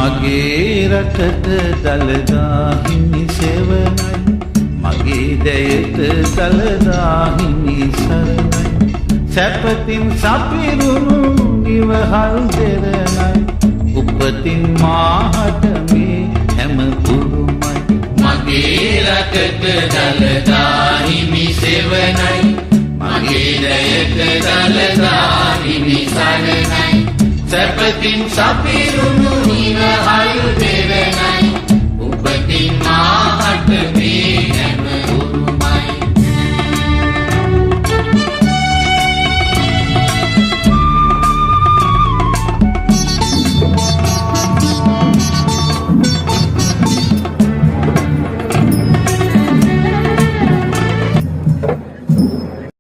මගේ රටට දළදා හිමි සෙවණයි මගේ දැයට දළදා හිමි සරණයි සැපතින් සපිරුණු නිවහල් දෙරණයි උපතින් මාහට මේ හැම පුරුමයි මගේ රටට දළදා හිමි සෙවණයි මගේ දැයට දළදා හිමි සරණයි සැපතින් සපිරුණු නිවහල් දෙරණයි උපතින් මාහට